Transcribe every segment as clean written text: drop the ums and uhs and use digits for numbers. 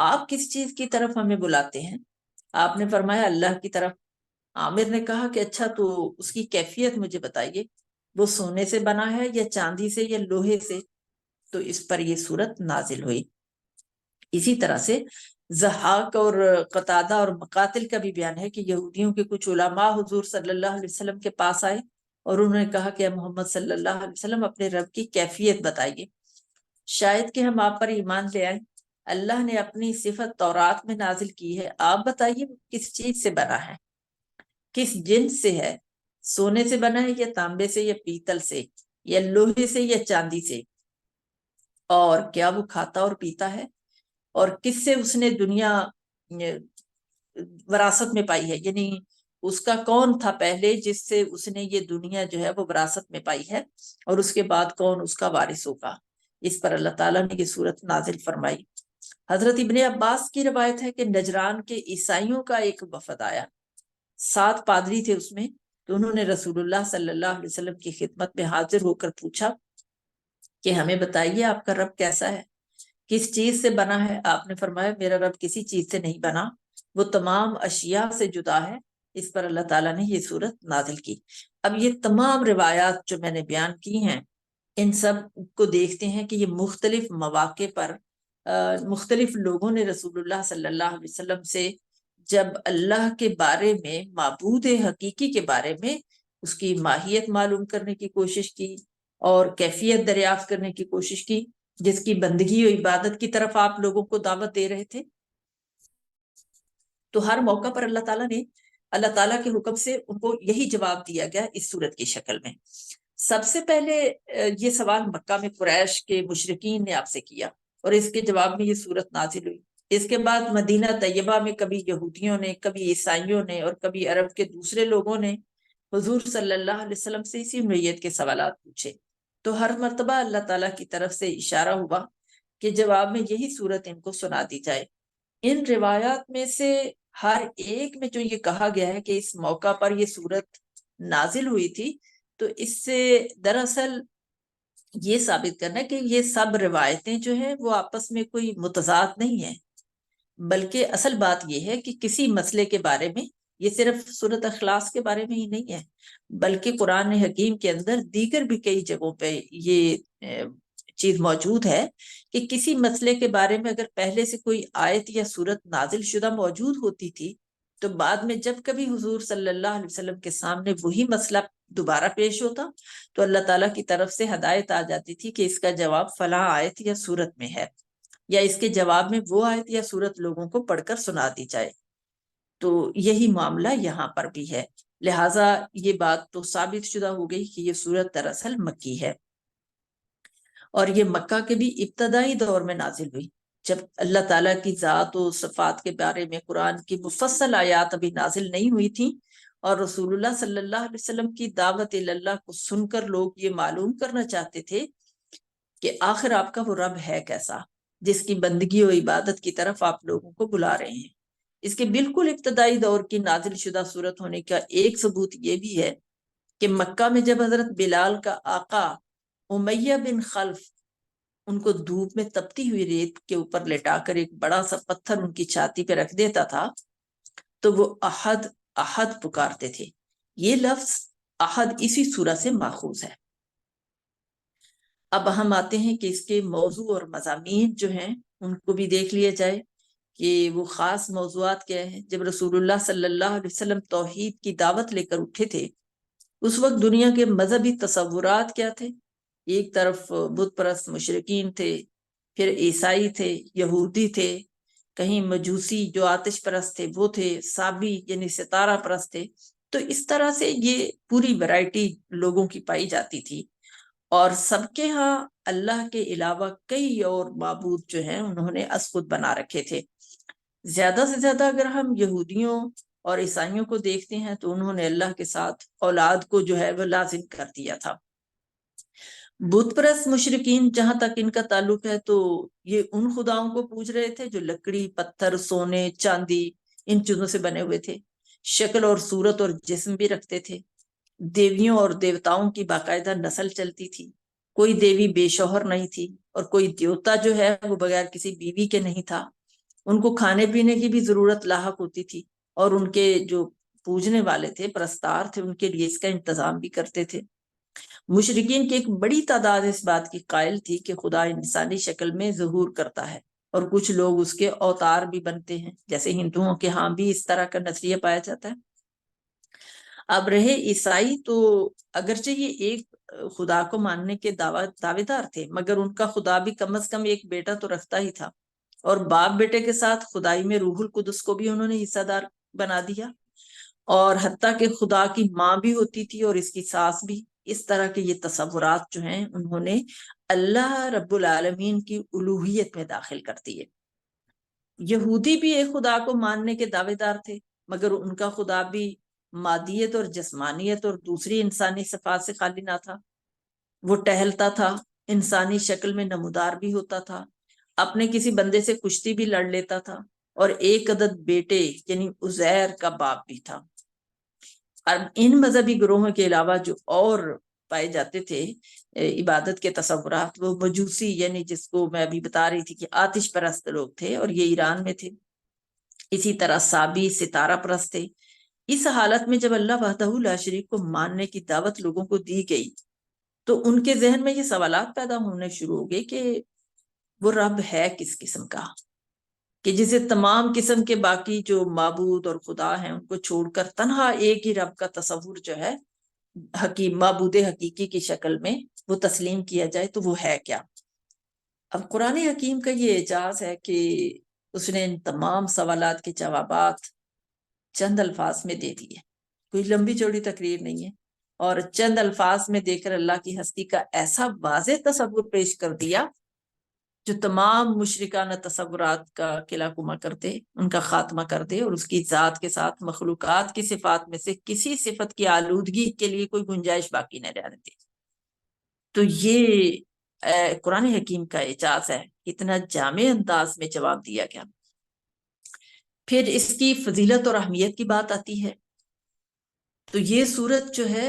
آپ کس چیز کی طرف ہمیں بلاتے ہیں؟ آپ نے فرمایا اللہ کی طرف۔ عامر نے کہا کہ اچھا تو اس کی کیفیت مجھے بتائیے، وہ سونے سے بنا ہے یا چاندی سے یا لوہے سے؟ تو اس پر یہ سورت نازل ہوئی۔ اسی طرح سے ضحاک اور قتادہ اور مقاتل کا بھی بیان ہے کہ یہودیوں کے کچھ علماء حضور صلی اللہ علیہ وسلم کے پاس آئے اور انہوں نے کہا کہ محمد صلی اللہ علیہ وسلم اپنے رب کی کیفیت بتائیے، شاید کہ ہم آپ پر ایمان لے آئیں۔ اللہ نے اپنی صفت تورات میں نازل کی ہے، آپ بتائیے کس چیز سے بنا ہے، کس جنس سے ہے، سونے سے بنا ہے یا تانبے سے یا پیتل سے یا لوہے سے یا چاندی سے، اور کیا وہ کھاتا اور پیتا ہے، اور کس سے اس نے دنیا وراثت میں پائی ہے، یعنی اس کا کون تھا پہلے جس سے اس نے یہ دنیا جو ہے وہ وراثت میں پائی ہے، اور اس کے بعد کون اس کا وارث ہوگا۔ اس پر اللہ تعالیٰ نے یہ سورت نازل فرمائی۔ حضرت ابن عباس کی روایت ہے کہ نجران کے عیسائیوں کا ایک وفد آیا، 7 پادری تھے اس میں، تو انہوں نے رسول اللہ صلی اللہ علیہ وسلم کی خدمت میں حاضر ہو کر پوچھا کہ ہمیں بتائیے آپ کا رب کیسا ہے، کس چیز سے بنا ہے؟ آپ نے فرمایا میرا رب کسی چیز سے نہیں بنا، وہ تمام اشیاء سے جدا ہے۔ اس پر اللہ تعالیٰ نے یہ سورت نازل کی۔ اب یہ تمام روایات جو میں نے بیان کی ہیں، ان سب کو دیکھتے ہیں کہ یہ مختلف مواقع پر مختلف لوگوں نے رسول اللہ صلی اللہ علیہ وسلم سے جب اللہ کے بارے میں، معبود حقیقی کے بارے میں، اس کی ماہیت معلوم کرنے کی کوشش کی اور کیفیت دریافت کرنے کی کوشش کی، جس کی بندگی و عبادت کی طرف آپ لوگوں کو دعوت دے رہے تھے، تو ہر موقع پر اللہ تعالیٰ کے حکم سے ان کو یہی جواب دیا گیا اس صورت کی شکل میں۔ سب سے پہلے یہ سوال مکہ میں قریش کے مشرکین نے آپ سے کیا، اور اس کے جواب میں یہ صورت نازل ہوئی۔ اس کے بعد مدینہ طیبہ میں کبھی یہودیوں نے، کبھی عیسائیوں نے، اور کبھی عرب کے دوسرے لوگوں نے حضور صلی اللہ علیہ وسلم سے اسی نوعیت کے سوالات پوچھے، تو ہر مرتبہ اللہ تعالیٰ کی طرف سے اشارہ ہوا کہ جواب میں یہی صورت ان کو سنا دی جائے۔ ان روایات میں سے ہر ایک میں جو یہ کہا گیا ہے کہ اس موقع پر یہ صورت نازل ہوئی تھی، تو اس سے دراصل یہ ثابت کرنا کہ یہ سب روایتیں جو ہیں وہ آپس میں کوئی متضاد نہیں ہیں، بلکہ اصل بات یہ ہے کہ کسی مسئلے کے بارے میں، یہ صرف سورۃ اخلاص کے بارے میں ہی نہیں ہے، بلکہ قرآن حکیم کے اندر دیگر بھی کئی جگہوں پہ یہ چیز موجود ہے کہ کسی مسئلے کے بارے میں اگر پہلے سے کوئی آیت یا سورت نازل شدہ موجود ہوتی تھی، تو بعد میں جب کبھی حضور صلی اللہ علیہ وسلم کے سامنے وہی مسئلہ دوبارہ پیش ہوتا، تو اللہ تعالیٰ کی طرف سے ہدایت آ جاتی تھی کہ اس کا جواب فلاں آیت یا سورت میں ہے، یا اس کے جواب میں وہ آیت یا سورت لوگوں کو پڑھ کر سنا دی جائے۔ تو یہی معاملہ یہاں پر بھی ہے، لہٰذا یہ بات تو ثابت شدہ ہو گئی کہ یہ سورت دراصل مکی ہے، اور یہ مکہ کے بھی ابتدائی دور میں نازل ہوئی، جب اللہ تعالیٰ کی ذات و صفات کے بارے میں قرآن کی مفصل آیات ابھی نازل نہیں ہوئی تھیں، اور رسول اللہ صلی اللہ علیہ وسلم کی دعوت اللہ کو سن کر لوگ یہ معلوم کرنا چاہتے تھے کہ آخر آپ کا وہ رب ہے کیسا، جس کی بندگی و عبادت کی طرف آپ لوگوں کو بلا رہے ہیں۔ اس کے بالکل ابتدائی دور کی نازل شدہ صورت ہونے کا ایک ثبوت یہ بھی ہے کہ مکہ میں جب حضرت بلال کا آقا امیہ بن خلف ان کو دھوپ میں تپتی ہوئی ریت کے اوپر لٹا کر ایک بڑا سا پتھر ان کی چھاتی پہ رکھ دیتا تھا، تو وہ احد احد پکارتے تھے۔ یہ لفظ احد اسی سورہ سے ماخوذ ہے۔ اب ہم آتے ہیں کہ اس کے موضوع اور مضامین جو ہیں ان کو بھی دیکھ لیا جائے کہ وہ خاص موضوعات کیا ہیں۔ جب رسول اللہ صلی اللہ علیہ وسلم توحید کی دعوت لے کر اٹھے تھے، اس وقت دنیا کے مذہبی تصورات کیا تھے؟ ایک طرف بت پرست مشرکین تھے، پھر عیسائی تھے، یہودی تھے، کہیں مجوسی جو آتش پرست تھے وہ تھے، صابی یعنی ستارہ پرست تھے۔ تو اس طرح سے یہ پوری ویرائٹی لوگوں کی پائی جاتی تھی، اور سب کے ہاں اللہ کے علاوہ کئی اور معبود جو ہیں انہوں نے اسقط بنا رکھے تھے۔ زیادہ سے زیادہ اگر ہم یہودیوں اور عیسائیوں کو دیکھتے ہیں تو انہوں نے اللہ کے ساتھ اولاد کو جو ہے وہ لازم کر دیا تھا۔ بت پرست مشرکین جہاں تک ان کا تعلق ہے تو یہ ان خداؤں کو پوج رہے تھے جو لکڑی، پتھر، سونے، چاندی ان چیزوں سے بنے ہوئے تھے، شکل اور صورت اور جسم بھی رکھتے تھے۔ دیویوں اور دیوتاؤں کی باقاعدہ نسل چلتی تھی، کوئی دیوی بے شوہر نہیں تھی، اور کوئی دیوتا جو ہے وہ بغیر کسی بیوی کے نہیں تھا۔ ان کو کھانے پینے کی بھی ضرورت لاحق ہوتی تھی، اور ان کے جو پوجنے والے تھے، پرستار تھے، ان کے لیے اس کا انتظام بھی کرتے تھے۔ مشرکین کی ایک بڑی تعداد اس بات کی قائل تھی کہ خدا انسانی شکل میں ظہور کرتا ہے، اور کچھ لوگ اس کے اوتار بھی بنتے ہیں، جیسے ہندوؤں کے ہاں بھی اس طرح کا نظریہ پایا جاتا ہے۔ اب رہے عیسائی، تو اگرچہ یہ ایک خدا کو ماننے کے دعوے دار تھے، مگر ان کا خدا بھی کم از کم ایک بیٹا تو رکھتا ہی تھا، اور باپ بیٹے کے ساتھ خدائی میں روح القدس کو بھی انہوں نے حصہ دار بنا دیا، اور حتیٰ کہ خدا کی ماں بھی ہوتی تھی اور اس کی ساس بھی۔ اس طرح کے یہ تصورات جو ہیں انہوں نے اللہ رب العالمین کی الوہیت میں داخل کر دیے۔ یہودی بھی ایک خدا کو ماننے کے دعوے دار تھے، مگر ان کا خدا بھی مادیت اور جسمانیت اور دوسری انسانی صفات سے خالی نہ تھا۔ وہ ٹہلتا تھا، انسانی شکل میں نمودار بھی ہوتا تھا، اپنے کسی بندے سے کشتی بھی لڑ لیتا تھا، اور ایک عدد بیٹے یعنی عزیر کا باپ بھی تھا۔ اور ان مذہبی گروہوں کے علاوہ جو اور پائے جاتے تھے عبادت کے تصورات، وہ مجوسی یعنی جس کو میں ابھی بتا رہی تھی کہ آتش پرست لوگ تھے، اور یہ ایران میں تھے۔ اسی طرح سابی ستارہ پرست تھے۔ اس حالت میں جب اللہ وحدہ لا شریک کو ماننے کی دعوت لوگوں کو دی گئی، تو ان کے ذہن میں یہ سوالات پیدا ہونے شروع ہو گئے کہ وہ رب ہے کس قسم کا، کہ جسے تمام قسم کے باقی جو معبود اور خدا ہیں ان کو چھوڑ کر تنہا ایک ہی رب کا تصور جو ہے معبود حقیقی کی شکل میں وہ تسلیم کیا جائے، تو وہ ہے کیا۔ اب قرآن حکیم کا یہ اعجاز ہے کہ اس نے ان تمام سوالات کے جوابات چند الفاظ میں دے دیے، کوئی لمبی چوڑی تقریر نہیں ہے، اور چند الفاظ میں دے کر اللہ کی ہستی کا ایسا واضح تصور پیش کر دیا جو تمام مشرکانہ تصورات کا قلعہ کما کر دے، ان کا خاتمہ کر دے، اور اس کی ذات کے ساتھ مخلوقات کی صفات میں سے کسی صفت کی آلودگی کے لیے کوئی گنجائش باقی نہ رہنے دے۔ تو یہ قرآن حکیم کا اعجاز ہے، اتنا جامع انداز میں جواب دیا گیا۔ پھر اس کی فضیلت اور اہمیت کی بات آتی ہے، تو یہ سورت جو ہے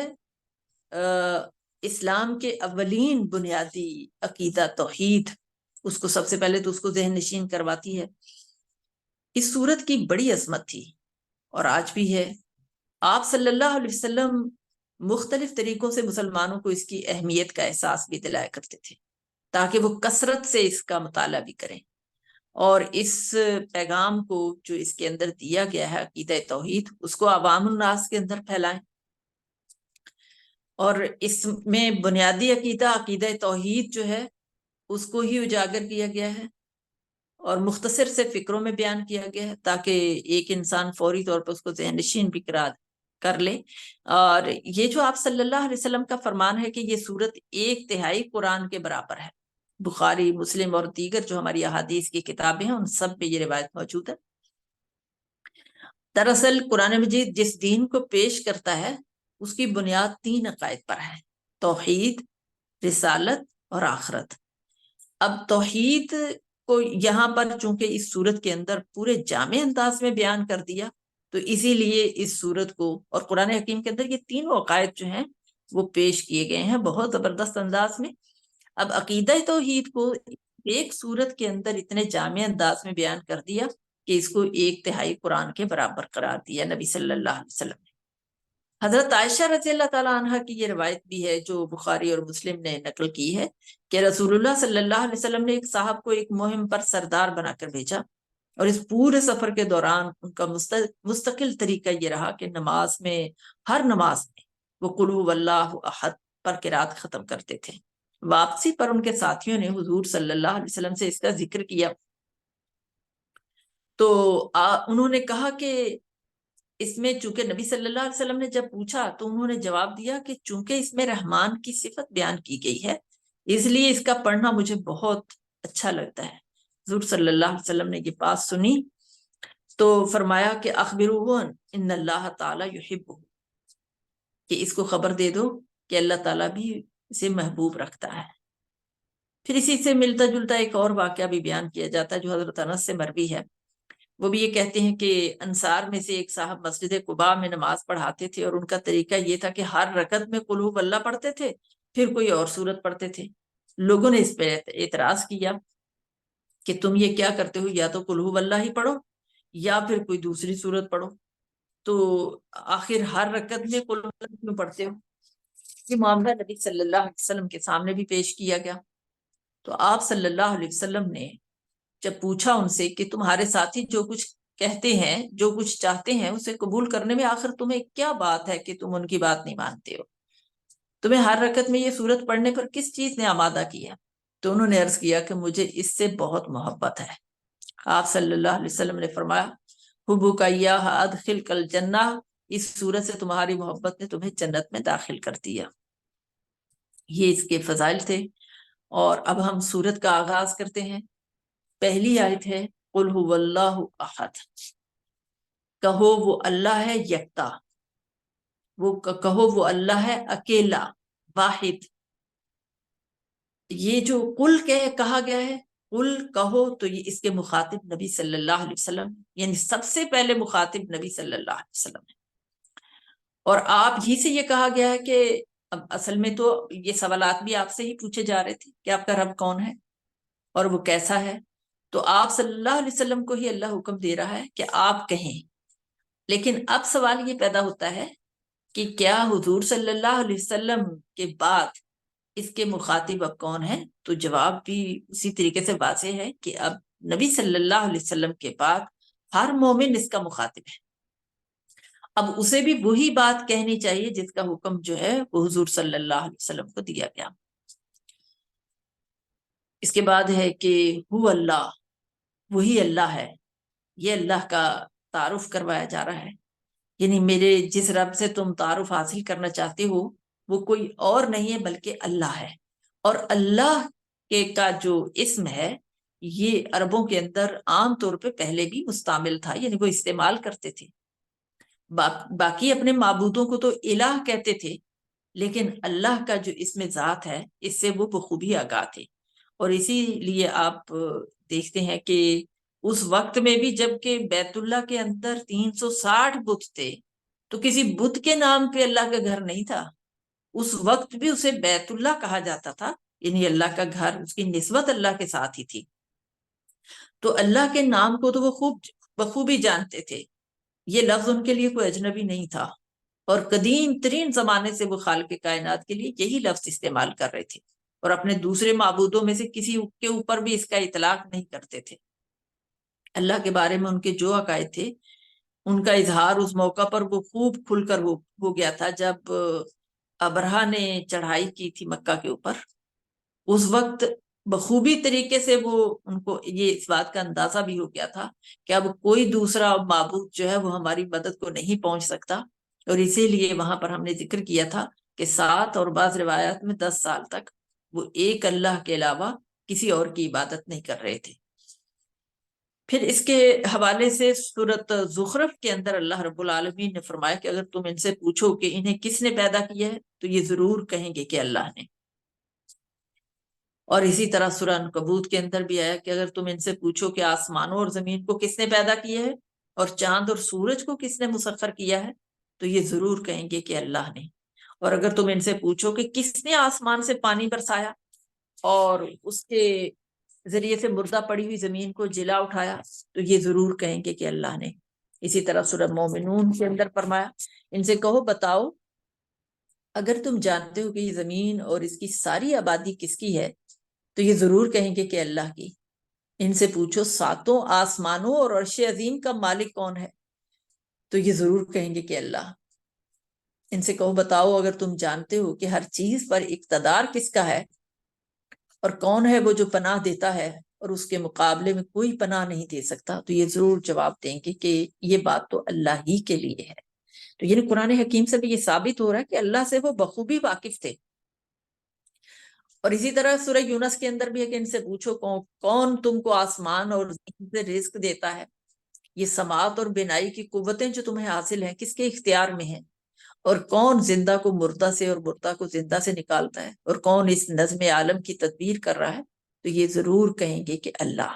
اسلام کے اولین بنیادی عقیدہ توحید، اس کو سب سے پہلے تو اس کو ذہن نشین کرواتی ہے۔ اس سورت کی بڑی عظمت تھی، اور آج بھی ہے۔ آپ صلی اللہ علیہ وسلم مختلف طریقوں سے مسلمانوں کو اس کی اہمیت کا احساس بھی دلایا کرتے تھے، تاکہ وہ کثرت سے اس کا مطالعہ بھی کریں، اور اس پیغام کو جو اس کے اندر دیا گیا ہے عقیدہ توحید، اس کو عوام الناس کے اندر پھیلائیں۔ اور اس میں بنیادی عقیدہ توحید جو ہے اس کو ہی اجاگر کیا گیا ہے، اور مختصر سے فکروں میں بیان کیا گیا ہے، تاکہ ایک انسان فوری طور پر اس کو ذہن نشین بھی کر لے۔ اور یہ جو آپ صلی اللہ علیہ وسلم کا فرمان ہے کہ یہ سورت 1/3 قرآن کے برابر ہے، بخاری، مسلم اور دیگر جو ہماری احادیث کی کتابیں ہیں ان سب میں یہ روایت موجود ہے۔ دراصل قرآن مجید جس دین کو پیش کرتا ہے اس کی بنیاد 3 عقائد پر ہے: توحید، رسالت اور آخرت۔ اب توحید کو یہاں پر چونکہ اس سورت کے اندر پورے جامع انداز میں بیان کر دیا، تو اسی لیے اس سورت کو اور قرآن حکیم کے اندر یہ تینوں عقائد جو ہیں وہ پیش کیے گئے ہیں بہت زبردست انداز میں۔ اب عقیدہ توحید کو ایک سورت کے اندر اتنے جامع انداز میں بیان کر دیا کہ اس کو 1/3 قرآن کے برابر قرار دیا نبی صلی اللہ علیہ وسلم نے۔ حضرت عائشہ رضی اللہ تعالیٰ عنہ کی یہ روایت بھی ہے جو بخاری اور مسلم نے نقل کی ہے کہ رسول اللہ صلی اللہ علیہ وسلم نے ایک صاحب کو ایک مہم پر سردار بنا کر بھیجا، اور اس پورے سفر کے دوران ان کا مستقل طریقہ یہ رہا کہ نماز میں، ہر نماز میں وہ قل هو اللہ احد پر قرات ختم کرتے تھے۔ واپسی پر ان کے ساتھیوں نے حضور صلی اللہ علیہ وسلم سے اس کا ذکر کیا، تو انہوں نے کہا کہ اس میں چونکہ نبی صلی اللہ علیہ وسلم نے جب پوچھا تو انہوں نے جواب دیا کہ چونکہ اس میں رحمان کی صفت بیان کی گئی ہے اس لیے اس کا پڑھنا مجھے بہت اچھا لگتا ہے۔ حضور صلی اللہ علیہ وسلم نے یہ بات سنی تو فرمایا کہ اخبروہ ان اللہ تعالی یحبہ، کہ اس کو خبر دے دو کہ اللہ تعالیٰ بھی اسے محبوب رکھتا ہے۔ پھر اسی سے ملتا جلتا ایک اور واقعہ بھی بیان کیا جاتا ہے جو حضرت انس سے مروی ہے۔ وہ بھی یہ کہتے ہیں کہ انصار میں سے ایک صاحب مسجد قباء میں نماز پڑھاتے تھے، اور ان کا طریقہ یہ تھا کہ ہر رکعت میں قل هو اللہ پڑھتے تھے، پھر کوئی اور سورت پڑھتے تھے۔ لوگوں نے اس پہ اعتراض کیا کہ تم یہ کیا کرتے ہو، یا تو قل ہو اللہ ہی پڑھو یا پھر کوئی دوسری صورت پڑھو، تو آخر ہر رکعت میں قل ہو اللہ کیوں پڑھتے ہو؟ یہ معاملہ نبی صلی اللہ علیہ وسلم کے سامنے بھی پیش کیا گیا. تو آپ صلی اللہ علیہ وسلم نے جب پوچھا ان سے کہ تمہارے ساتھی جو کچھ کہتے ہیں، جو کچھ چاہتے ہیں، اسے قبول کرنے میں آخر تمہیں کیا بات ہے کہ تم ان کی بات نہیں مانتے ہو؟ تمہیں ہر رکعت میں یہ صورت پڑھنے پر کس چیز نے آمادہ کیا؟ تو انہوں نے عرض کیا کہ مجھے اس سے بہت محبت ہے. آپ صلی اللہ علیہ وسلم نے فرمایا حبو کا ایاہ ادخلک الجنہ، اس صورت سے تمہاری محبت نے تمہیں جنت میں داخل کر دیا. یہ اس کے فضائل تھے. اور اب ہم سورت کا آغاز کرتے ہیں. پہلی آیت ہے قل هو اللہ احد، کہو وہ اللہ ہے یکتا، وہ کہو وہ اللہ ہے اکیلا واحد. یہ جو قل کہا گیا ہے، قل کہو، تو یہ اس کے مخاطب نبی صلی اللہ علیہ وسلم، یعنی سب سے پہلے مخاطب نبی صلی اللہ علیہ وسلم ہے. اور آپ ہی سے یہ کہا گیا ہے کہ اب اصل میں تو یہ سوالات بھی آپ سے ہی پوچھے جا رہے تھے کہ آپ کا رب کون ہے اور وہ کیسا ہے. تو آپ صلی اللہ علیہ وسلم کو ہی اللہ حکم دے رہا ہے کہ آپ کہیں. لیکن اب سوال یہ پیدا ہوتا ہے کہ کیا حضور صلی اللہ علیہ وسلم کے بعد اس کے مخاطب اب کون ہے؟ تو جواب بھی اسی طریقے سے واضح ہے کہ اب نبی صلی اللہ علیہ وسلم کے بعد ہر مومن اس کا مخاطب ہے. اب اسے بھی وہی بات کہنی چاہیے جس کا حکم جو ہے وہ حضور صلی اللہ علیہ وسلم کو دیا گیا. اس کے بعد ہے کہ ہو اللہ، وہی اللہ ہے. یہ اللہ کا تعارف کروایا جا رہا ہے، یعنی میرے جس رب سے تم تعارف حاصل کرنا چاہتے ہو وہ کوئی اور نہیں ہے بلکہ اللہ ہے. اور اللہ کے کا جو اسم ہے یہ عربوں کے اندر عام طور پہ پہلے بھی مستعمل تھا، یعنی وہ استعمال کرتے تھے. باقی اپنے معبودوں کو تو الہ کہتے تھے، لیکن اللہ کا جو اسم ذات ہے اس سے وہ بخوبی آگاہ تھے. اور اسی لیے آپ دیکھتے ہیں کہ اس وقت میں بھی جب کہ بیت اللہ کے اندر 360 بت تھے تو کسی بت کے نام پہ اللہ کا گھر نہیں تھا. اس وقت بھی اسے بیت اللہ کہا جاتا تھا، یعنی اللہ کا گھر، اس کی نسبت اللہ کے ساتھ ہی تھی. تو اللہ کے نام کو تو وہ بخوبی جانتے تھے. یہ لفظ ان کے لیے کوئی اجنبی نہیں تھا، اور قدیم ترین زمانے سے وہ خالق کائنات کے لیے یہی لفظ استعمال کر رہے تھے، اور اپنے دوسرے معبودوں میں سے کسی کے اوپر بھی اس کا اطلاق نہیں کرتے تھے. اللہ کے بارے میں ان کے جو عقائد تھے ان کا اظہار اس موقع پر وہ خوب کھل کر ہو گیا تھا جب ابرہہ نے چڑھائی کی تھی مکہ کے اوپر. اس وقت بخوبی طریقے سے وہ ان کو یہ اس بات کا اندازہ بھی ہو گیا تھا کہ اب کوئی دوسرا معبود جو ہے وہ ہماری مدد کو نہیں پہنچ سکتا. اور اسی لیے وہاں پر ہم نے ذکر کیا تھا کہ 7 اور بعض روایات میں 10 سال تک وہ ایک اللہ کے علاوہ کسی اور کی عبادت نہیں کر رہے تھے. پھر اس کے حوالے سے سورۃ زخرف کے اندر اللہ رب العالمین نے فرمایا کہ اگر تم ان سے پوچھو کہ انہیں کس نے پیدا کیا ہے تو یہ ضرور کہیں گے کہ اللہ نے. اور اسی طرح سورہ عنکبوت کے اندر بھی آیا کہ اگر تم ان سے پوچھو کہ آسمانوں اور زمین کو کس نے پیدا کیا ہے اور چاند اور سورج کو کس نے مسخر کیا ہے تو یہ ضرور کہیں گے کہ اللہ نے. اور اگر تم ان سے پوچھو کہ کس نے آسمان سے پانی برسایا اور اس کے ذریعے سے مردہ پڑی ہوئی زمین کو جلا اٹھایا تو یہ ضرور کہیں گے کہ اللہ نے. اسی طرح سورہ مومنون کے اندر فرمایا ان سے کہو بتاؤ اگر تم جانتے ہو کہ یہ زمین اور اس کی ساری آبادی کس کی ہے تو یہ ضرور کہیں گے کہ اللہ کی. ان سے پوچھو 7 آسمانوں اور عرش عظیم کا مالک کون ہے تو یہ ضرور کہیں گے کہ اللہ. ان سے کہو بتاؤ اگر تم جانتے ہو کہ ہر چیز پر اقتدار کس کا ہے اور کون ہے وہ جو پناہ دیتا ہے اور اس کے مقابلے میں کوئی پناہ نہیں دے سکتا تو یہ ضرور جواب دیں گے کہ یہ بات تو اللہ ہی کے لیے ہے. تو یعنی قرآن حکیم سے بھی یہ ثابت ہو رہا ہے کہ اللہ سے وہ بخوبی واقف تھے. اور اسی طرح سورہ یونس کے اندر بھی ہے کہ ان سے پوچھو کون تم کو آسمان اور زمین سے رزق دیتا ہے، یہ سماعت اور بینائی کی قوتیں جو تمہیں حاصل ہیں کس کے اختیار میں ہیں، اور کون زندہ کو مردہ سے اور مردہ کو زندہ سے نکالتا ہے، اور کون اس نظم عالم کی تدبیر کر رہا ہے تو یہ ضرور کہیں گے کہ اللہ.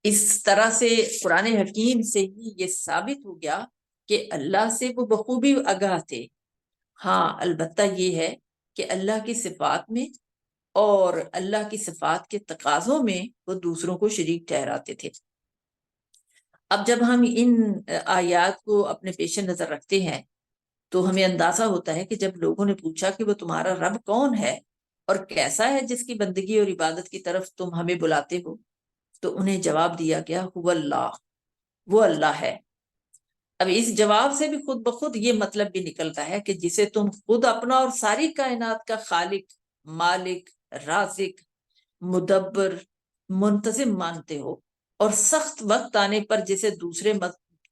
اس طرح سے قرآن حکیم سے ہی یہ ثابت ہو گیا کہ اللہ سے وہ بخوبی آگاہ تھے. ہاں البتہ یہ ہے کہ اللہ کی صفات میں اور اللہ کی صفات کے تقاضوں میں وہ دوسروں کو شریک ٹھہراتے تھے۔ اب جب ہم ان آیات کو اپنے پیش نظر رکھتے ہیں تو ہمیں اندازہ ہوتا ہے کہ جب لوگوں نے پوچھا کہ وہ تمہارا رب کون ہے اور کیسا ہے جس کی بندگی اور عبادت کی طرف تم ہمیں بلاتے ہو، تو انہیں جواب دیا گیا هو اللہ، وہ اللہ ہے۔ اب اس جواب سے بھی خود بخود یہ مطلب بھی نکلتا ہے کہ جسے تم خود اپنا اور ساری کائنات کا خالق، مالک، رازق، مدبر، منتظم مانتے ہو، اور سخت وقت آنے پر جسے دوسرے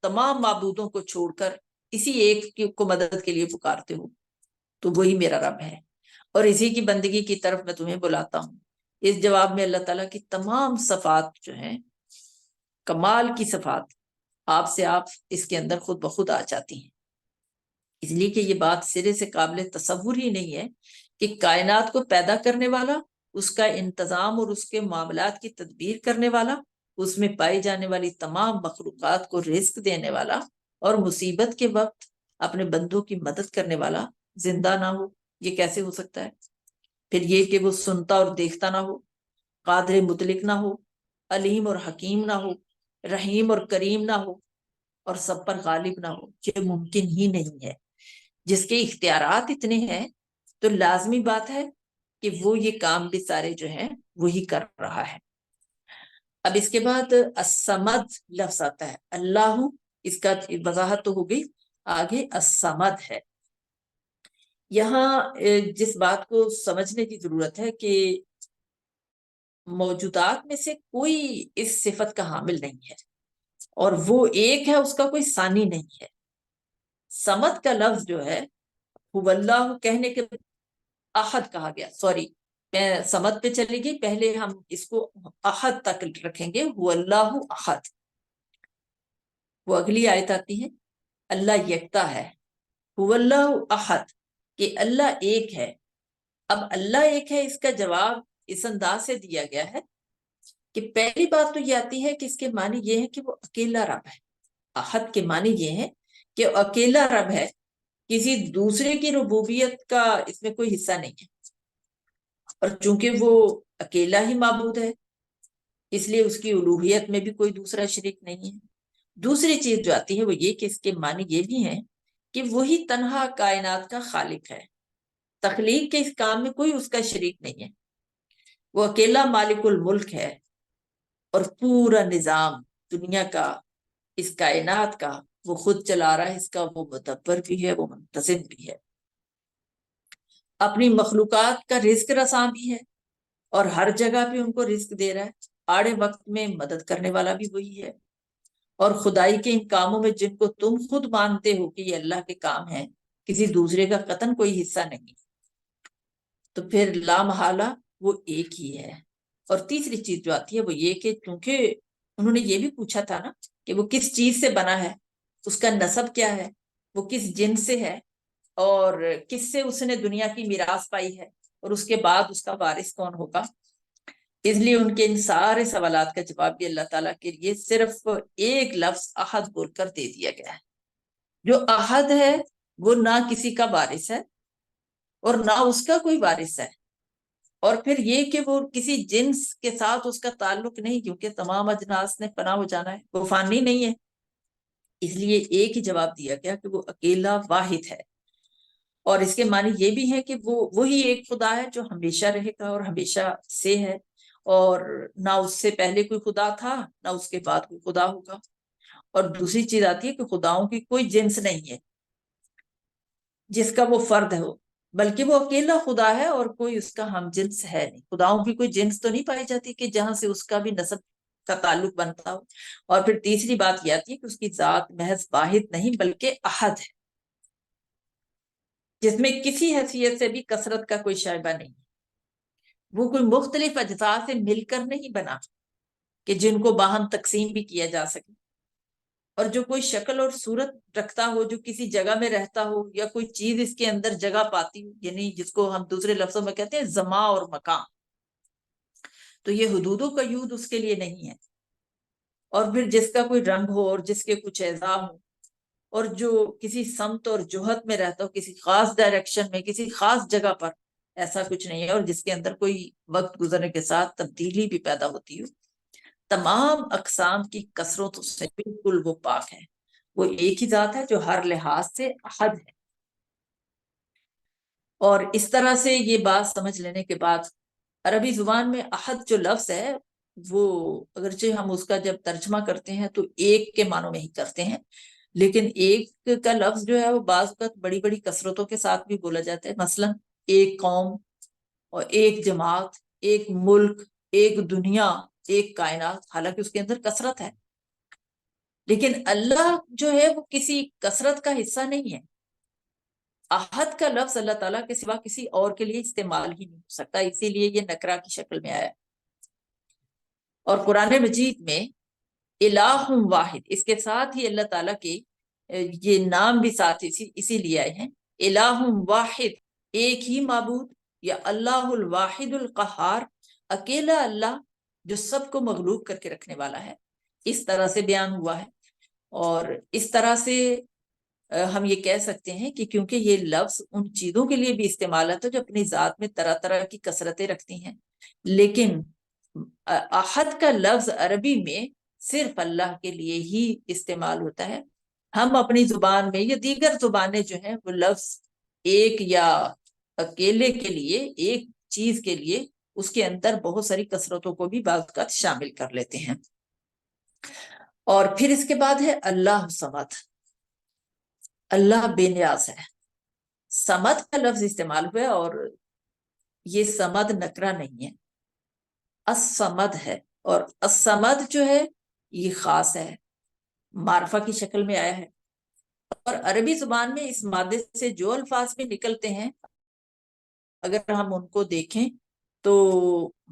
تمام معبودوں کو چھوڑ کر اسی ایک کو مدد کے لیے پکارتے ہو، تو وہی میرا رب ہے اور اسی کی بندگی کی طرف میں تمہیں بلاتا ہوں۔ اس جواب میں اللہ تعالیٰ کی تمام صفات جو ہیں، کمال کی صفات، آپ سے آپ اس کے اندر خود بخود آ جاتی ہیں، اس لیے کہ یہ بات سرے سے قابل تصور ہی نہیں ہے کہ کائنات کو پیدا کرنے والا، اس کا انتظام اور اس کے معاملات کی تدبیر کرنے والا، اس میں پائی جانے والی تمام مخلوقات کو رزق دینے والا اور مصیبت کے وقت اپنے بندوں کی مدد کرنے والا زندہ نہ ہو۔ یہ کیسے ہو سکتا ہے؟ پھر یہ کہ وہ سنتا اور دیکھتا نہ ہو، قادر مطلق نہ ہو، علیم اور حکیم نہ ہو، رحیم اور کریم نہ ہو، اور سب پر غالب نہ ہو، یہ ممکن ہی نہیں ہے۔ جس کے اختیارات اتنے ہیں تو لازمی بات ہے کہ وہ یہ کام بھی سارے جو ہیں وہی کر رہا ہے۔ اب اس کے بعد الصمد لفظ آتا ہے، اللہ، اس کا وضاحت تو ہو گئی، آگے الصمد ہے۔ یہاں جس بات کو سمجھنے کی ضرورت ہے کہ موجودات میں سے کوئی اس صفت کا حامل نہیں ہے، اور وہ ایک ہے، اس کا کوئی ثانی نہیں ہے۔ صمد کا لفظ جو ہے هو اللہ کہنے کے احد کہا گیا، سوری میں صمد پہ چلی گئی، پہلے ہم اس کو احد تک رکھیں گے، هو اللہ احد۔ وہ اگلی آیت آتی ہے، اللہ یکتا ہے، هو اللہ احد، کہ اللہ ایک ہے۔ اب اللہ ایک ہے، اس کا جواب اس انداز سے دیا گیا ہے کہ پہلی بات تو یہ آتی ہے کہ اس کے معنی یہ ہے کہ وہ اکیلا رب ہے۔ احد کے معنی یہ ہے کہ اکیلا رب ہے، کسی دوسرے کی ربوبیت کا اس میں کوئی حصہ نہیں ہے، اور چونکہ وہ اکیلا ہی معبود ہے اس لیے اس کی الوہیت میں بھی کوئی دوسرا شریک نہیں ہے۔ دوسری چیز جو آتی ہے وہ یہ کہ اس کے معنی یہ بھی ہیں کہ وہی تنہا کائنات کا خالق ہے، تخلیق کے اس کام میں کوئی اس کا شریک نہیں ہے، وہ اکیلا مالک الملک ہے، اور پورا نظام دنیا کا، اس کائنات کا وہ خود چلا رہا ہے، اس کا وہ مدبر بھی ہے، وہ منتظم بھی ہے، اپنی مخلوقات کا رزق رساں بھی ہے، اور ہر جگہ پہ ان کو رزق دے رہا ہے، آڑے وقت میں مدد کرنے والا بھی وہی ہے، اور خدائی کے ان کاموں میں جن کو تم خود مانتے ہو کہ یہ اللہ کے کام ہیں، کسی دوسرے کا قطعاً کوئی حصہ نہیں، تو پھر لا محالہ وہ ایک ہی ہے۔ اور تیسری چیز جو آتی ہے وہ یہ کہ چونکہ انہوں نے یہ بھی پوچھا تھا نا کہ وہ کس چیز سے بنا ہے، اس کا نسب کیا ہے، وہ کس جنس سے ہے، اور کس سے اس نے دنیا کی میراث پائی ہے، اور اس کے بعد اس کا وارث کون ہوگا، اس لیے ان کے ان سارے سوالات کا جواب بھی اللہ تعالیٰ کے لیے صرف ایک لفظ احد بول کر دے دیا گیا ہے۔ جو احد ہے وہ نہ کسی کا وارث ہے اور نہ اس کا کوئی وارث ہے، اور پھر یہ کہ وہ کسی جنس کے ساتھ اس کا تعلق نہیں، کیونکہ تمام اجناس نے فنا ہو جانا ہے، وہ فانی نہیں ہے، اس لیے ایک ہی جواب دیا گیا کہ وہ اکیلا واحد ہے۔ اور اس کے معنی یہ بھی ہے کہ وہ وہی ایک خدا ہے جو ہمیشہ رہے گا اور ہمیشہ سے ہے، اور نہ اس سے پہلے کوئی خدا تھا نہ اس کے بعد کوئی خدا ہوگا۔ اور دوسری چیز آتی ہے کہ خداؤں کی کوئی جنس نہیں ہے جس کا وہ فرد ہو، بلکہ وہ اکیلا خدا ہے اور کوئی اس کا ہم جنس ہے نہیں۔ خداؤں کی کوئی جنس تو نہیں پائی جاتی کہ جہاں سے اس کا بھی نسب کا تعلق بنتا ہو۔ اور پھر تیسری بات یہ آتی ہے کہ اس کی ذات محض واحد نہیں بلکہ احد ہے، جس میں کسی حیثیت سے بھی کثرت کا کوئی شائبہ نہیں ہے، وہ کوئی مختلف اجزاء سے مل کر نہیں بنا کہ جن کو باہم تقسیم بھی کیا جا سکے، اور جو کوئی شکل اور صورت رکھتا ہو، جو کسی جگہ میں رہتا ہو، یا کوئی چیز اس کے اندر جگہ پاتی ہو، یعنی جس کو ہم دوسرے لفظوں میں کہتے ہیں زمان اور مکان، تو یہ حدود و قیود اس کے لیے نہیں ہے۔ اور پھر جس کا کوئی رنگ ہو اور جس کے کچھ اعضاء ہو، اور جو کسی سمت اور جہت میں رہتا ہو، کسی خاص ڈائریکشن میں، کسی خاص جگہ پر، ایسا کچھ نہیں ہے، اور جس کے اندر کوئی وقت گزرنے کے ساتھ تبدیلی بھی پیدا ہوتی ہو، تمام اقسام کی کثرتوں سے بالکل وہ پاک ہے۔ وہ ایک ہی ذات ہے جو ہر لحاظ سے احد ہے۔ اور اس طرح سے یہ بات سمجھ لینے کے بعد، عربی زبان میں احد جو لفظ ہے وہ اگرچہ ہم اس کا جب ترجمہ کرتے ہیں تو ایک کے معنوں میں ہی کرتے ہیں، لیکن ایک کا لفظ جو ہے وہ بعض اوقات بڑی بڑی کثرتوں کے ساتھ بھی بولا جاتا ہے، مثلا ایک قوم اور ایک جماعت، ایک ملک، ایک دنیا، ایک کائنات، حالانکہ اس کے اندر کثرت ہے۔ لیکن اللہ جو ہے وہ کسی کثرت کا حصہ نہیں ہے۔ احد کا لفظ اللہ تعالیٰ کے سوا کسی اور کے لیے استعمال ہی نہیں ہو سکتا، اسی لیے یہ نکرہ کی شکل میں آیا۔ اور قرآن مجید میں الہ واحد، اس کے ساتھ ہی اللہ تعالیٰ کے یہ نام بھی ساتھ اسی لیے آئے ہیں، الہ واحد، ایک ہی معبود، یا اللہ الواحد القہار، اکیلا اللہ جو سب کو مغلوب کر کے رکھنے والا ہے، اس طرح سے بیان ہوا ہے۔ اور اس طرح سے ہم یہ کہہ سکتے ہیں کہ کیونکہ یہ لفظ ان چیزوں کے لیے بھی استعمال ہے جو اپنی ذات میں طرح طرح کی کثرتیں رکھتی ہیں، لیکن احد کا لفظ عربی میں صرف اللہ کے لیے ہی استعمال ہوتا ہے۔ ہم اپنی زبان میں یا دیگر زبانیں جو ہیں وہ لفظ ایک یا اکیلے کے لیے، ایک چیز کے لیے، اس کے اندر بہت ساری کثرتوں کو بھی بعض اوقات شامل کر لیتے ہیں۔ اور پھر اس کے بعد ہے اللہ صمد، اللہ بے نیاز ہے۔ صمد کا لفظ استعمال ہوا ہے، اور یہ صمد نکرہ نہیں ہے، الصمد ہے، اور الصمد جو ہے یہ خاص ہے، معرفہ کی شکل میں آیا ہے۔ اور عربی زبان میں اس مادے سے جو الفاظ بھی نکلتے ہیں، اگر ہم ان کو دیکھیں تو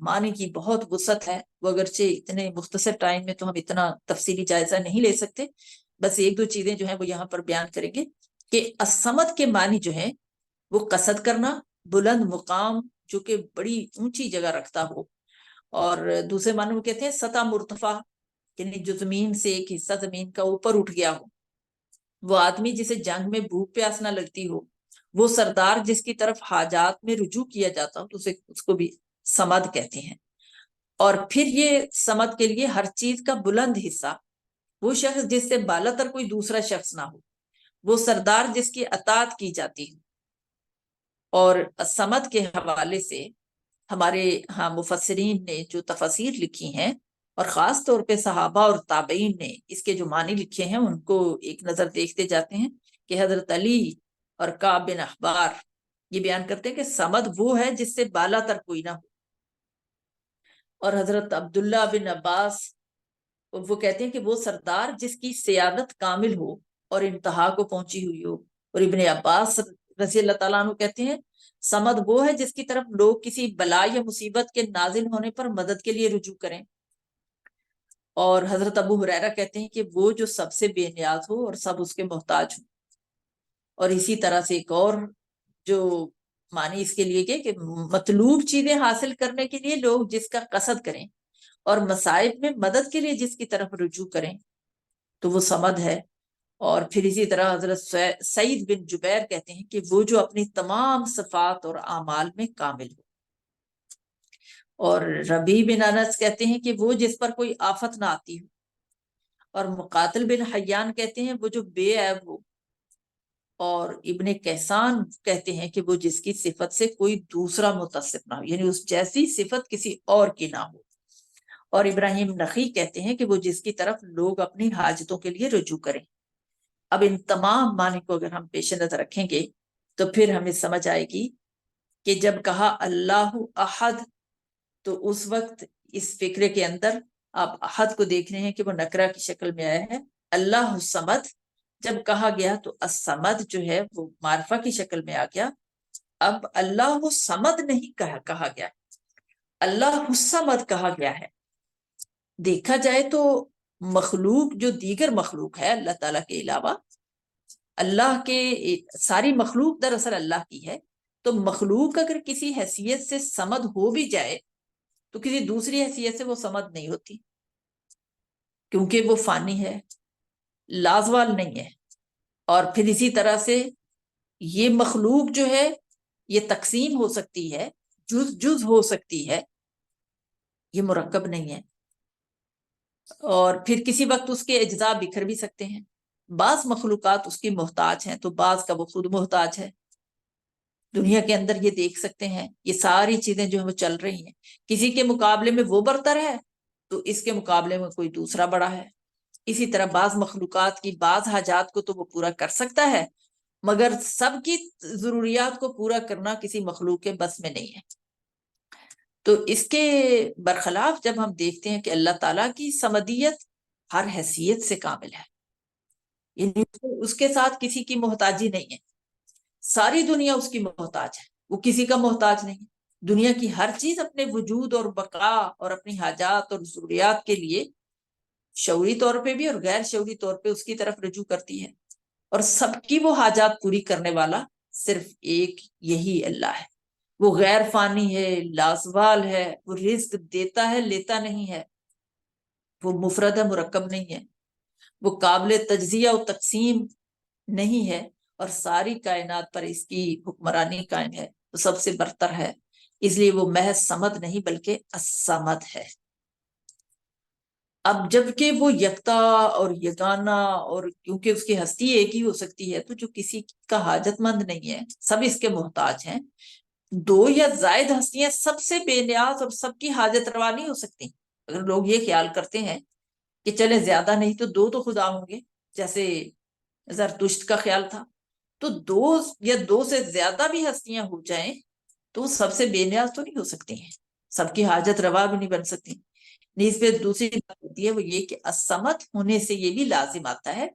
معنی کی بہت وسعت ہے۔ وہ اگرچہ اتنے مختصر ٹائم میں تو ہم اتنا تفصیلی جائزہ نہیں لے سکتے، بس ایک دو چیزیں جو ہیں وہ یہاں پر بیان کریں گے کہ الصمد کے معنی جو ہیں وہ قصد کرنا، بلند مقام جو کہ بڑی اونچی جگہ رکھتا ہو، اور دوسرے معنی میں کہتے ہیں سطح مرتفع، یعنی جو زمین سے ایک حصہ زمین کا اوپر اٹھ گیا ہو، وہ آدمی جسے جنگ میں بھوک پیاس نہ لگتی ہو، وہ سردار جس کی طرف حاجات میں رجوع کیا جاتا ہو، تو اس کو بھی صمد کہتے ہیں۔ اور پھر یہ صمد کے لیے ہر چیز کا بلند حصہ، وہ شخص جس سے بالا تر کوئی دوسرا شخص نہ ہو، وہ سردار جس کی اطاعت کی جاتی ہو۔ اور صمد کے حوالے سے ہمارے ہاں مفسرین نے جو تفاسیر لکھی ہیں، اور خاص طور پہ صحابہ اور تابعین نے اس کے جو معنی لکھے ہیں ان کو ایک نظر دیکھتے جاتے ہیں، کہ حضرت علی اور کعب بن احبار یہ بیان کرتے ہیں کہ صمد وہ ہے جس سے بالا تر کوئی نہ ہو، اور حضرت عبداللہ بن عباس وہ کہتے ہیں کہ وہ سردار جس کی سیادت کامل ہو اور انتہا کو پہنچی ہوئی ہو، اور ابن عباس رضی اللہ تعالیٰ عنہ کہتے ہیں صمد وہ ہے جس کی طرف لوگ کسی بلا یا مصیبت کے نازل ہونے پر مدد کے لیے رجوع کریں۔ اور حضرت ابو ہریرہ کہتے ہیں کہ وہ جو سب سے بے نیاز ہو اور سب اس کے محتاج ہو۔ اور اسی طرح سے ایک اور جو معنی اس کے لیے کہ مطلوب چیزیں حاصل کرنے کے لیے لوگ جس کا قصد کریں، اور مصائب میں مدد کے لیے جس کی طرف رجوع کریں، تو وہ صمد ہے۔ اور پھر اسی طرح حضرت سعید بن جبیر کہتے ہیں کہ وہ جو اپنی تمام صفات اور اعمال میں کامل ہو۔ اور ربیع بن انس کہتے ہیں کہ وہ جس پر کوئی آفت نہ آتی ہو۔ اور مقاتل بن حیان کہتے ہیں وہ جو بے عیب ہو۔ اور ابن کہسان کہتے ہیں کہ وہ جس کی صفت سے کوئی دوسرا متصف نہ ہو، یعنی اس جیسی صفت کسی اور کی نہ ہو۔ اور ابراہیم نخعی کہتے ہیں کہ وہ جس کی طرف لوگ اپنی حاجتوں کے لیے رجوع کریں۔ اب ان تمام معنی کو اگر ہم پیش نظر رکھیں گے تو پھر ہمیں سمجھ آئے گی کہ جب کہا اللہ احد، تو اس وقت اس فکرے کے اندر آپ احد کو دیکھ رہے ہیں کہ وہ نکرہ کی شکل میں آیا ہے۔ اللہ الصمد جب کہا گیا تو الصمد جو ہے وہ معرفہ کی شکل میں آ گیا۔ اب اللہ الصمد نہیں کہا گیا، اللہ الصمد کہا گیا ہے۔ دیکھا جائے تو مخلوق جو دیگر مخلوق ہے اللہ تعالیٰ کے علاوہ، اللہ کے ساری مخلوق دراصل اللہ کی ہے، تو مخلوق اگر کسی حیثیت سے صمد ہو بھی جائے تو کسی دوسری حیثیت سے وہ صمد نہیں ہوتی، کیونکہ وہ فانی ہے، لازوال نہیں ہے۔ اور پھر اسی طرح سے یہ مخلوق جو ہے یہ تقسیم ہو سکتی ہے، جز جز ہو سکتی ہے، یہ مرکب نہیں ہے. اور پھر کسی وقت اس کے اجزاء بکھر بھی سکتے ہیں. بعض مخلوقات اس کی محتاج ہیں تو بعض کا وہ خود محتاج ہے. دنیا کے اندر یہ دیکھ سکتے ہیں، یہ ساری چیزیں جو ہیں وہ چل رہی ہیں، کسی کے مقابلے میں وہ برتر ہے تو اس کے مقابلے میں کوئی دوسرا بڑا ہے. اسی طرح بعض مخلوقات کی بعض حاجات کو تو وہ پورا کر سکتا ہے، مگر سب کی ضروریات کو پورا کرنا کسی مخلوق کے بس میں نہیں ہے. تو اس کے برخلاف جب ہم دیکھتے ہیں کہ اللہ تعالیٰ کی صمدیت ہر حیثیت سے کامل ہے، یعنی اس کے ساتھ کسی کی محتاجی نہیں ہے. ساری دنیا اس کی محتاج ہے، وہ کسی کا محتاج نہیں. دنیا کی ہر چیز اپنے وجود اور بقا اور اپنی حاجات اور ضروریات کے لیے شعوری طور پہ بھی اور غیر شعوری طور پہ اس کی طرف رجوع کرتی ہے، اور سب کی وہ حاجات پوری کرنے والا صرف ایک یہی اللہ ہے. وہ غیر فانی ہے، لازوال ہے، وہ رزق دیتا ہے لیتا نہیں ہے، وہ مفرد ہے مرکب نہیں ہے، وہ قابل تجزیہ و تقسیم نہیں ہے، اور ساری کائنات پر اس کی حکمرانی قائم ہے، وہ سب سے برتر ہے. اس لیے وہ محض صمد نہیں بلکہ الصمد ہے. اب جبکہ وہ یکتا اور یگانا، اور کیونکہ اس کی ہستی ایک ہی ہو سکتی ہے تو جو کسی کا حاجت مند نہیں ہے، سب اس کے محتاج ہیں. دو یا زائد ہستیاں سب سے بے نیاز اور سب کی حاجت روا نہیں ہو سکتی. اگر لوگ یہ خیال کرتے ہیں کہ چلے زیادہ نہیں تو دو خدا ہوں گے، جیسے زرتشت کا خیال تھا، تو دو یا دو سے زیادہ بھی ہستیاں ہو جائیں تو سب سے بے نیاز تو نہیں ہو سکتی ہیں، سب کی حاجت روا بھی نہیں بن سکتی. نیز پہ دوسری بات ہوتی ہے وہ یہ کہ الصمد ہونے سے یہ بھی لازم آتا ہے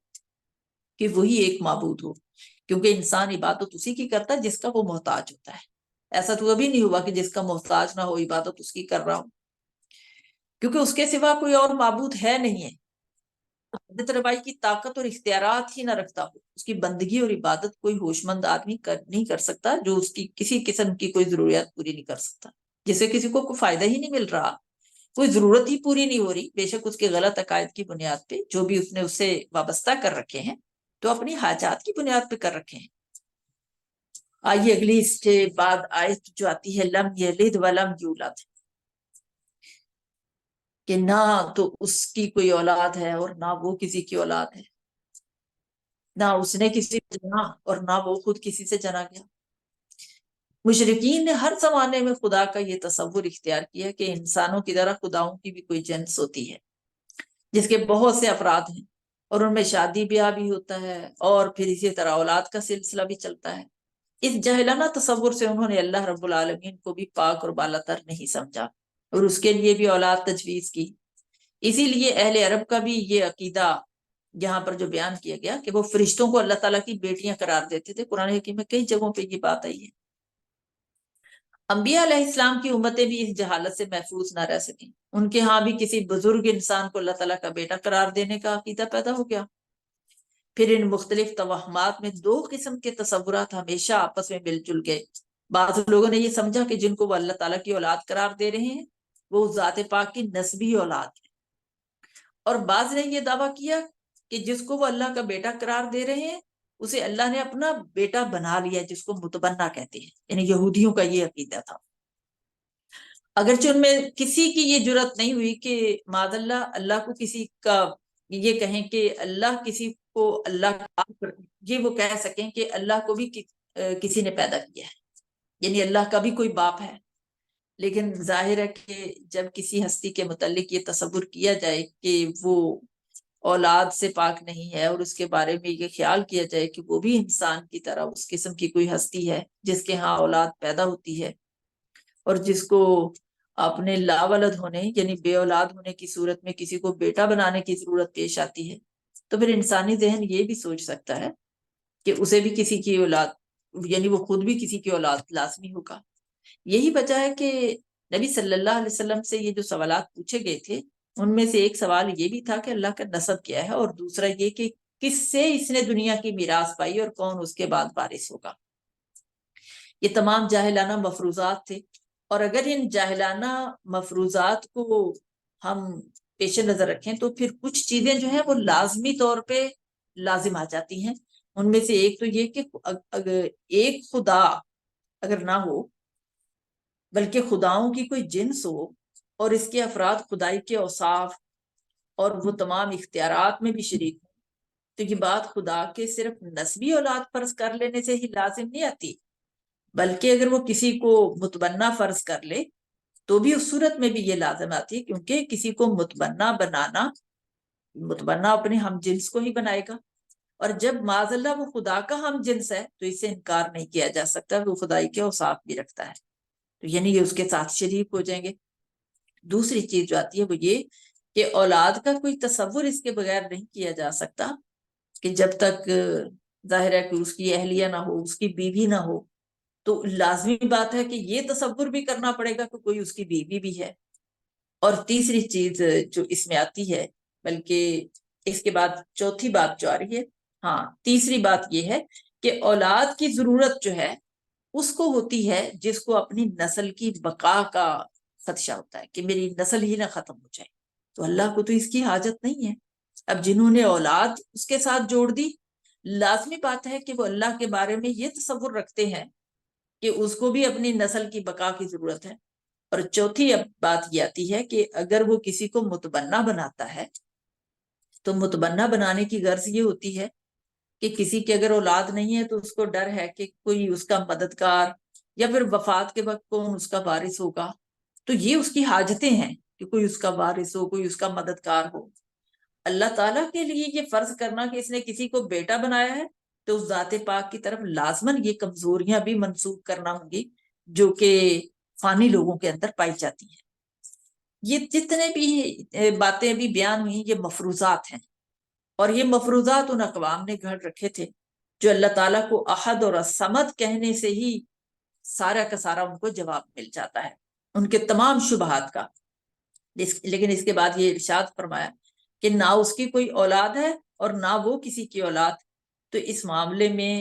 کہ وہی ایک معبود ہو، کیونکہ انسان عبادت اسی کی کرتا ہے جس کا وہ محتاج ہوتا ہے. ایسا تو ابھی نہیں ہوا کہ جس کا محتاج نہ ہو عبادت اس کی کر رہا ہوں، کیونکہ اس کے سوا کوئی اور معبود ہے نہیں ہے. حاجت روائی کی طاقت اور اختیارات ہی نہ رکھتا ہو، اس کی بندگی اور عبادت کوئی ہوش مند آدمی نہیں کر سکتا جو اس کی کسی قسم کی کوئی ضروریات پوری نہیں کر سکتا، جسے کسی کو کوئی فائدہ ہی نہیں مل رہا، کوئی ضرورت ہی پوری نہیں ہو رہی. بے شک اس کے غلط عقائد کی بنیاد پہ جو بھی اس نے اسے وابستہ کر رکھے ہیں تو اپنی حاجات کی بنیاد پہ کر رکھے ہیں. آئیے اگلی اس کے بعد آیت جو آتی ہے لم یلد ولم یولد، کہ نہ تو اس کی کوئی اولاد ہے اور نہ وہ کسی کی اولاد ہے، نہ اس نے کسی کو جنا اور نہ وہ خود کسی سے جنا گیا. مشرکین نے ہر زمانے میں خدا کا یہ تصور اختیار کیا کہ انسانوں کی طرح خداؤں کی بھی کوئی جنس ہوتی ہے جس کے بہت سے افراد ہیں، اور ان میں شادی بیاہ بھی ہوتا ہے، اور پھر اسی طرح اولاد کا سلسلہ بھی چلتا ہے. اس جاہلانہ تصور سے انہوں نے اللہ رب العالمین کو بھی پاک اور بالاتر نہیں سمجھا اور اس کے لیے بھی اولاد تجویز کی. اسی لیے اہل عرب کا بھی یہ عقیدہ یہاں پر جو بیان کیا گیا کہ وہ فرشتوں کو اللہ تعالیٰ کی بیٹیاں قرار دیتے تھے. قرآن حکیم میں کئی جگہوں پہ یہ بات آئی ہے. انبیاء علیہ السلام کی امتیں بھی اس جہالت سے محفوظ نہ رہ سکیں. ان کے ہاں بھی کسی بزرگ انسان کو اللہ تعالیٰ کا بیٹا قرار دینے کا عقیدہ پیدا ہو گیا. پھر ان مختلف توہمات میں دو قسم کے تصورات ہمیشہ آپس میں مل جل گئے. بعض لوگوں نے یہ سمجھا کہ جن کو وہ اللہ تعالیٰ کی اولاد قرار دے رہے ہیں وہ ذات پاک کی نسبی اولاد ہے، اور بعض نے یہ دعویٰ کیا کہ جس کو وہ اللہ کا بیٹا قرار دے رہے ہیں اسے اللہ نے اپنا بیٹا بنا لیا، جس کو متبنہ کہتے ہیں. یعنی یہودیوں کا یہ عقیدہ تھا، اگرچہ ان میں کسی کی یہ جرات نہیں ہوئی کہ معاذ اللہ کو کسی کا یہ کہیں کہ اللہ کسی کو اللہ کا، یہ وہ کہہ سکیں کہ اللہ کو بھی کسی نے پیدا کیا ہے، یعنی اللہ کا بھی کوئی باپ ہے. لیکن ظاہر ہے کہ جب کسی ہستی کے متعلق یہ تصور کیا جائے کہ وہ اولاد سے پاک نہیں ہے، اور اس کے بارے میں یہ خیال کیا جائے کہ وہ بھی انسان کی طرح اس قسم کی کوئی ہستی ہے جس کے ہاں اولاد پیدا ہوتی ہے، اور جس کو اپنے لا ولد ہونے یعنی بے اولاد ہونے کی صورت میں کسی کو بیٹا بنانے کی ضرورت پیش آتی ہے، تو پھر انسانی ذہن یہ بھی سوچ سکتا ہے کہ اسے بھی کسی کی اولاد یعنی وہ خود بھی کسی کی اولاد لازمی ہوگا. یہی وجہ ہے کہ نبی صلی اللہ علیہ وسلم سے یہ جو سوالات پوچھے گئے تھے ان میں سے ایک سوال یہ بھی تھا کہ اللہ کا نسب کیا ہے، اور دوسرا یہ کہ کس سے اس نے دنیا کی میراث پائی اور کون اس کے بعد وارث ہوگا. یہ تمام جاہلانہ مفروضات تھے، اور اگر ان جاہلانہ مفروضات کو ہم پیش نظر رکھیں تو پھر کچھ چیزیں جو ہیں وہ لازمی طور پہ لازم آ جاتی ہیں. ان میں سے ایک تو یہ کہ ایک خدا اگر نہ ہو بلکہ خداؤں کی کوئی جنس ہو اور اس کے افراد خدائی کے اوصاف اور وہ تمام اختیارات میں بھی شریک ہوں، تو یہ بات خدا کے صرف نسبی اولاد فرض کر لینے سے ہی لازم نہیں آتی، بلکہ اگر وہ کسی کو متبنہ فرض کر لے تو بھی اس صورت میں بھی یہ لازم آتی ہے، کیونکہ کسی کو متبنہ بنانا، متبنہ اپنے ہم جنس کو ہی بنائے گا، اور جب معاذ اللہ وہ خدا کا ہم جنس ہے تو اس سے انکار نہیں کیا جا سکتا، وہ خدائی کے اوصاف بھی رکھتا ہے، تو یعنی یہ اس کے ساتھ شریک ہو جائیں گے۔ دوسری چیز جو آتی ہے وہ یہ کہ اولاد کا کوئی تصور اس کے بغیر نہیں کیا جا سکتا، کہ جب تک ظاہر ہے کہ اس کی اہلیہ نہ ہو، اس کی بیوی نہ ہو، تو لازمی بات ہے کہ یہ تصور بھی کرنا پڑے گا کہ کوئی اس کی بیوی بھی ہے۔ اور تیسری چیز جو اس میں آتی ہے، بلکہ اس کے بعد چوتھی بات جو آ رہی ہے، ہاں تیسری بات یہ ہے کہ اولاد کی ضرورت جو ہے اس کو ہوتی ہے جس کو اپنی نسل کی بقا کا خدشہ ہوتا ہے کہ میری نسل ہی نہ ختم ہو جائے، تو اللہ کو تو اس کی حاجت نہیں ہے۔ اب جنہوں نے اولاد اس کے ساتھ جوڑ دی، لازمی بات ہے کہ وہ اللہ کے بارے میں یہ تصور رکھتے ہیں کہ اس کو بھی اپنی نسل کی بقا کی ضرورت ہے۔ اور چوتھی اب بات یہ آتی ہے کہ اگر وہ کسی کو متبنہ بناتا ہے تو متبنہ بنانے کی غرض یہ ہوتی ہے کہ کسی کی اگر اولاد نہیں ہے تو اس کو ڈر ہے کہ کوئی اس کا مددگار یا پھر وفات کے وقت کون اس کا وارث ہوگا، تو یہ اس کی حاجتیں ہیں کہ کوئی اس کا وارث ہو، کوئی اس کا مددگار ہو۔ اللہ تعالیٰ کے لیے یہ فرض کرنا کہ اس نے کسی کو بیٹا بنایا ہے، تو اس ذات پاک کی طرف لازماً یہ کمزوریاں بھی منسوخ کرنا ہوں گی جو کہ فانی لوگوں کے اندر پائی جاتی ہیں۔ یہ جتنے بھی باتیں بھی بیان ہوئی یہ مفروضات ہیں، اور یہ مفروضات ان اقوام نے گھڑ رکھے تھے جو اللہ تعالیٰ کو احد اور الصمد کہنے سے ہی سارا کا سارا ان کو جواب مل جاتا ہے ان کے تمام شبہات کا۔ لیکن اس کے بعد یہ ارشاد فرمایا کہ نہ اس کی کوئی اولاد ہے اور نہ وہ کسی کی اولاد، تو اس معاملے میں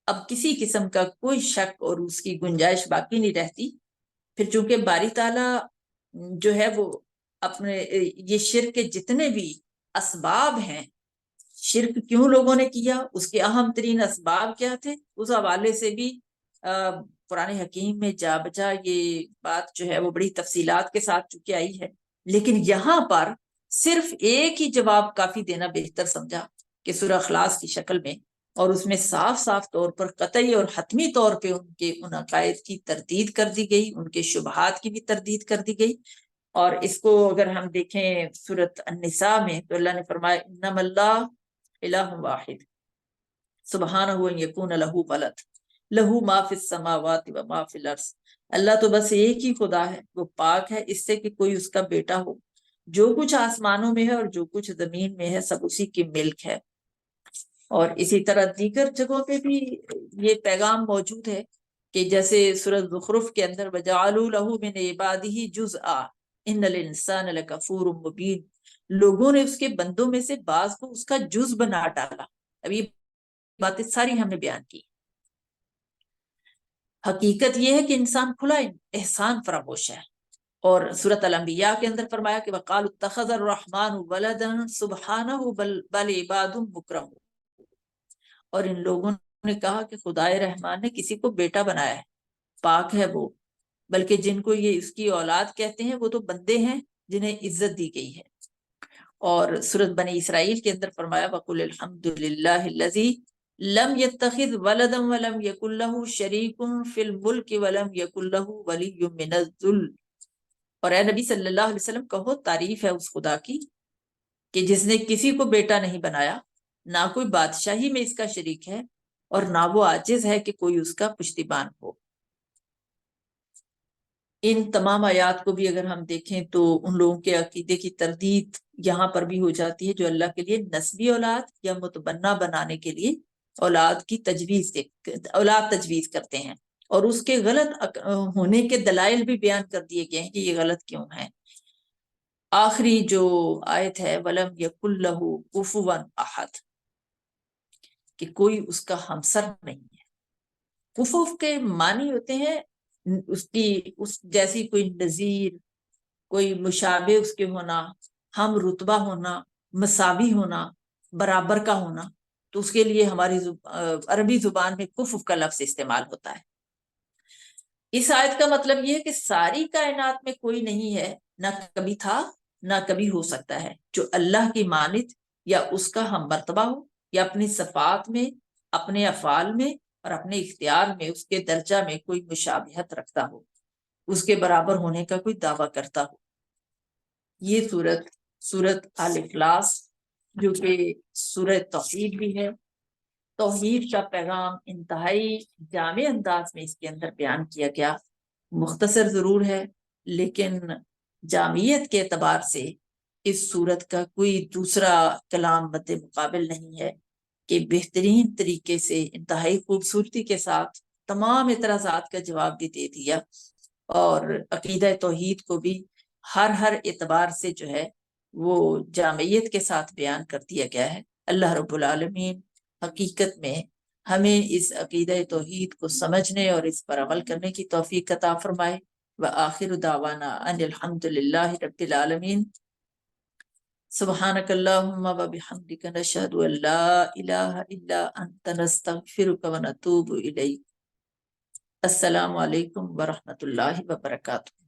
اب کسی قسم کا کوئی شک اور اس کی گنجائش باقی نہیں رہتی۔ پھر چونکہ باری تعالیٰ جو ہے وہ اپنے یہ شرک کے جتنے بھی اسباب ہیں، شرک کیوں لوگوں نے کیا، اس کے اہم ترین اسباب کیا تھے، اس حوالے سے بھی قرآن حکیم میں جا بجا یہ بات جو ہے وہ بڑی تفصیلات کے ساتھ چونکہ آئی ہے، لیکن یہاں پر صرف ایک ہی جواب کافی دینا بہتر سمجھا کہ سورہ اخلاص کی شکل میں، اور اس میں صاف صاف طور پر قطعی اور حتمی طور پہ ان کے ان عقائد کی تردید کر دی گئی، ان کے شبہات کی بھی تردید کر دی گئی۔ اور اس کو اگر ہم دیکھیں سورۃ النساء میں تو اللہ نے فرمایا انما اللہ الہ واحد سبحانہ ان یکون لہ ولد لہ ما فی السماوات و ما فی الارض، اللہ تو بس ایک ہی خدا ہے، وہ پاک ہے اس سے کہ کوئی اس کا بیٹا ہو، جو کچھ آسمانوں میں ہے اور جو کچھ زمین میں ہے سب اسی کی ملک ہے۔ اور اسی طرح دیگر جگہوں پہ بھی یہ پیغام موجود ہے کہ جیسے سورۃ زخرف کے اندر وَجَعَلُوا لَهُ مِنْ عِبَادِهِ جُزْءًا إِنَّ الْإِنسَانَ لَكَفُورٌ مُبِينٌ، لوگوں نے اس کے بندوں میں سے بعض کو اس کا جز بنا ڈالا۔ اب یہ باتیں ساری ہم نے بیان کی۔ حقیقت یہ ہے کہ انسان کھلا احسان فراموش ہے، اور سورۃ الانبیاء کے اندر فرمایا کہ وَقَالُوا اتَّخَذَ الرَّحْمَنُ وَلَدًا سُبْحَانَهُ بَلْ عِبَادٌ مُكْرَمُونَ، اور ان لوگوں نے کہا کہ خدائے رحمان نے کسی کو بیٹا بنایا ہے، پاک ہے وہ، بلکہ جن کو یہ اس کی اولاد کہتے ہیں وہ تو بندے ہیں جنہیں عزت دی گئی ہے۔ اور سورۃ بنی اسرائیل کے اندر فرمایا وَقُلِ الْحَمْدُ لِلَّهِ الَّذِي لَمْ يَتَّخِذْ وَلَدًا وَلَمْ يَكُنْ لَهُ شَرِيكٌ فِي الْمُلْكِ وَلَمْ يَكُنْ لَهُ وَلِيٌّ مِّنَ الذُّلِّ، اور اے نبی صلی اللہ علیہ وسلم کہو تعریف ہے اس خدا کی کہ جس نے کسی کو بیٹا نہیں بنایا، نہ کوئی بادشاہی میں اس کا شریک ہے، اور نہ وہ عاجز ہے کہ کوئی اس کا پشتیبان ہو۔ ان تمام آیات کو بھی اگر ہم دیکھیں تو ان لوگوں کے عقیدے کی تردید یہاں پر بھی ہو جاتی ہے جو اللہ کے لیے نسبی اولاد یا متبنہ بنانے کے لیے اولاد تجویز کرتے ہیں، اور اس کے غلط ہونے کے دلائل بھی بیان کر دیے گئے ہیں کہ یہ غلط کیوں ہیں۔ آخری جو آیت ہے وَلَمْ يَكُنْ لَهُ كُفُوًا أَحَدٌ، کہ کوئی اس کا ہمسر نہیں ہے۔ کفوف کے معنی ہوتے ہیں اس جیسی کوئی نظیر، کوئی مشابہ اس کے ہونا، ہم رتبہ ہونا، مساوی ہونا، برابر کا ہونا، تو اس کے لیے ہماری عربی زبان میں کفوف کا لفظ استعمال ہوتا ہے۔ اس آیت کا مطلب یہ ہے کہ ساری کائنات میں کوئی نہیں ہے، نہ کبھی تھا نہ کبھی ہو سکتا ہے، جو اللہ کی مانند یا اس کا ہم مرتبہ ہو، یا اپنی صفات میں، اپنے افعال میں اور اپنے اختیار میں اس کے درجہ میں کوئی مشابہت رکھتا ہو، اس کے برابر ہونے کا کوئی دعویٰ کرتا ہو۔ یہ سورت آل اخلاص جو کہ سورت توحید بھی ہے، توحید کا پیغام انتہائی جامع انداز میں اس کے اندر بیان کیا گیا، مختصر ضرور ہے لیکن جامعیت کے اعتبار سے اس صورت کا کوئی دوسرا کلام مد مقابل نہیں ہے کہ بہترین طریقے سے انتہائی خوبصورتی کے ساتھ تمام اعتراضات کا جواب بھی دے دیا، اور عقیدہ توحید کو بھی ہر اعتبار سے جو ہے وہ جامعیت کے ساتھ بیان کر دیا گیا ہے۔ اللہ رب العالمین حقیقت میں ہمیں اس عقیدہ توحید کو سمجھنے اور اس پر عمل کرنے کی توفیق عطا فرمائے۔ وآخر دعوانا ان الحمدللہ رب العالمین۔ سبحانک اللہم وبحمدک نشہد ان لا الہ الا انت نستغفرک ونتوب الیک۔ السلام علیکم ورحمۃ اللہ وبرکاتہ۔